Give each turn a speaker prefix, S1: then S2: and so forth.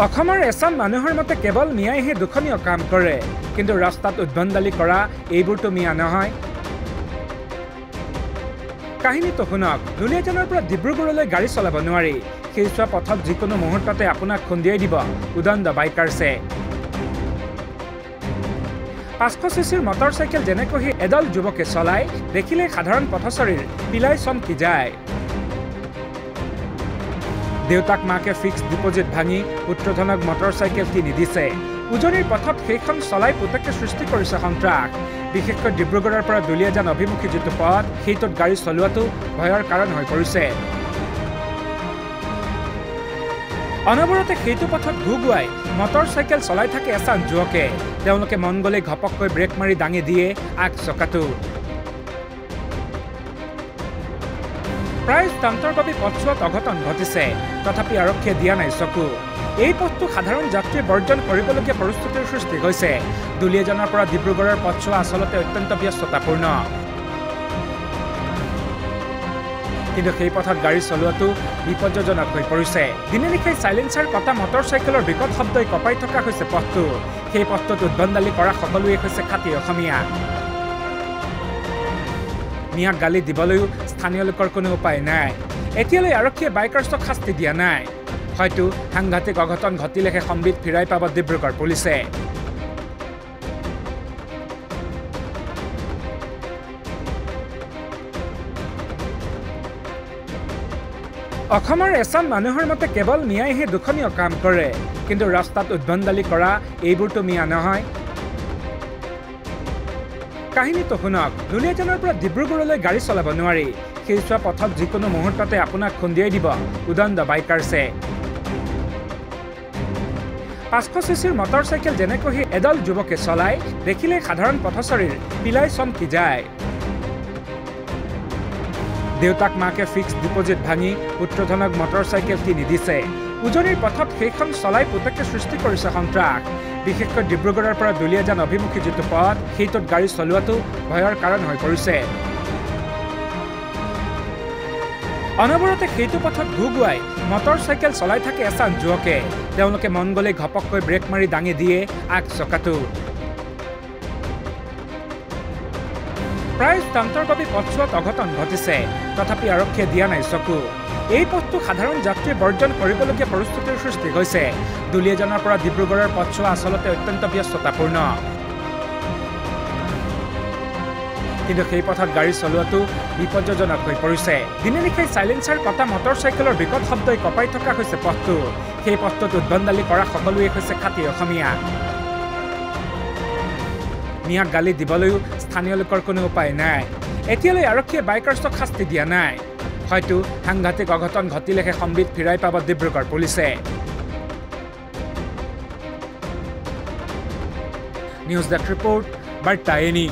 S1: অসমৰ এচাম মানুহৰ মতে কেৱল মিয়াইহে দুখনীয় কাম কৰে, কিন্তু ৰাস্তাত উদ্ভণ্ডালি কৰা এইবোৰতো মিয়া নহয়। কাহিনীটো শুনক। দুলিয়াজানৰ পৰা ডিব্ৰুগড়লৈ গাড়ী চলাব নোৱাৰি। সেইচোৱা পথত যিকোনো মুহূৰ্ততে আপোনাক খুন্দিয়াই দিব উদণ্ড বাইকাৰ্ছে। 500 চিচিৰ মটৰচাইকেল যেনেকৈ এডাল যুৱকে চলাই দেখিলে সাধাৰণ পথচাৰীৰ পিলাই চমকি যায়। দেউতাক মাকে ফিক্স ডিপজিট ভাঙি পুত্ৰধনক মটৰচাইকেল কিনি দিছে। উজনিৰ পথত সেইখন চলাই পুতেকে সৃষ্টি কৰিছে সন্ত্ৰাস। বিশেষকৈ ডিব্ৰুগড়ৰ পৰা দুলিয়াজান অভিমুখী যিটো পথ সেইটোত গাড়ী চলোৱাটো ভয়ৰ কাৰণ হৈ পৰিছে। অনবৰতে সেইটো পথত ঘুগুৱাই মটৰচাইকেল চলাই থাকে এচাম যুৱকে। তেওঁলোকে মন গ'লে ঘপককৈ ব্ৰেক মাৰি দাঙি দিয়ে আগ চকাটো। প্ৰায় স্থান্তৰ বাবে পথছোৱাত অঘটন ঘটিছে, তথাপি আৰক্ষীয়ে দিয়া নাই চকু। এই পথটো সাধাৰণ যাত্ৰী বৰ্জন কৰিবলগীয়া পৰিস্থিতিৰ সৃষ্টি হৈছে। দুলিয়াজানৰ পৰা ডিব্ৰুগড়ৰ পথছোৱা আচলতে অত্যন্ত ব্যস্ততাপূৰ্ণ, কিন্তু সেই পথত গাড়ী চলোৱাটো বিপদজনক হৈ পৰিছে। দিনে নিশাই চাইলেঞ্চাৰ কটা মটৰচাইকেলৰ বিকট শব্দই কঁপাই থকা হৈছে পথটো। সেই পথটোত উদ্ভণ্ডালি কৰা সকলোৱে হৈছে খাটি অসমীয়া। মিয়াক গালি দিবলৈও স্থানীয় লোকৰ কোনো উপায় নাই। এতিয়ালৈ আৰক্ষীয়ে বাইকাৰ্ছক শাস্তি দিয়া নাই। হয়তো সাংঘাতিক অঘটন ঘটিলেহে সম্বিত ফিৰাই পাব ডিব্ৰুগড় পুলিচে। অসমৰ এচাম মানুহৰ মতে কেৱল মিয়াইহে দুখনীয় কাম কৰে, কিন্তু ৰাস্তাত উদ্ভণ্ডালি কৰা এইবোৰতো মিয়া নহয়। কাহিনীটো শুনক। দুলিয়াজানৰ পৰা ডিব্ৰুগড়লৈ গাড়ী চলাব নোৱাৰি। সেইচোৱা পথত যিকোনো মুহূৰ্ততে আপোনাক খুন্দিয়াই দিব উদণ্ড বাইকাৰ্ছে। 500 চিচিৰ মটৰচাইকেল যেনেকৈ এডাল যুৱকে চলাই দেখিলে সাধাৰণ পথচাৰীৰ পিলাই চমকি যায়। দেউতাক মাকে ফিক্স ডিপজিট ভাঙি পুত্ৰধনক মটৰচাইকেল কিনি দিছে। উজনিৰ পথত সেইখন চলাই পুতেকে সৃষ্টি কৰিছে সন্ত্ৰাস। বিশেষকৈ ডিব্ৰুগড়ৰ পৰা দুলিয়াজান অভিমুখী যিটো পথ সেইটোত গাড়ী চলোৱাটো ভয়ৰ কাৰণ হৈ পৰিছে। অনবৰতে সেইটো পথত ঘুগুৱাই মটৰচাইকেল চলাই থাকে এচাম যুৱকে। তেওঁলোকে মন গ'লে ঘপককৈ ব্ৰেক মাৰি দাঙি দিয়ে আগ চকাটো। প্ৰায় স্থান্তৰ বাবে পথছোৱাত অঘটন ঘটিছে, তথাপি আৰক্ষীয়ে দিয়া নাই চকু। এই পথটো সাধাৰণ যাত্ৰী বৰ্জন কৰিবলগীয়া পৰিস্থিতিৰ সৃষ্টি হৈছে। দুলিয়াজানৰ পৰা ডিব্ৰুগড়ৰ পথছোৱা আচলতে অত্যন্ত ব্যস্ততাপূৰ্ণ, কিন্তু সেই পথত গাড়ী চলোৱাটো বিপদজনক হৈ পৰিছে। দিনে নিশাই চাইলেঞ্চাৰ কটা মটৰচাইকেলৰ বিকট শব্দই কঁপাই থকা হৈছে পথটো। সেই পথটোত উদ্ভণ্ডালি কৰা সকলোৱে হৈছে খাটি অসমীয়া। মিয়াক গালি দিবলৈও স্থানীয় লোকৰ কোনো উপায় নাই। এতিয়ালৈ আৰক্ষীয়ে বাইকাৰ্ছক শাস্তি দিয়া নাই। হয়তো সাংঘাতিক অঘটন ঘটিলেহে সম্বিত ফিৰাই পাব ডিব্ৰুগড় পুলিচে। নিউজ ডেস্ক ৰিপৰ্ট, বাৰ্তা এনি।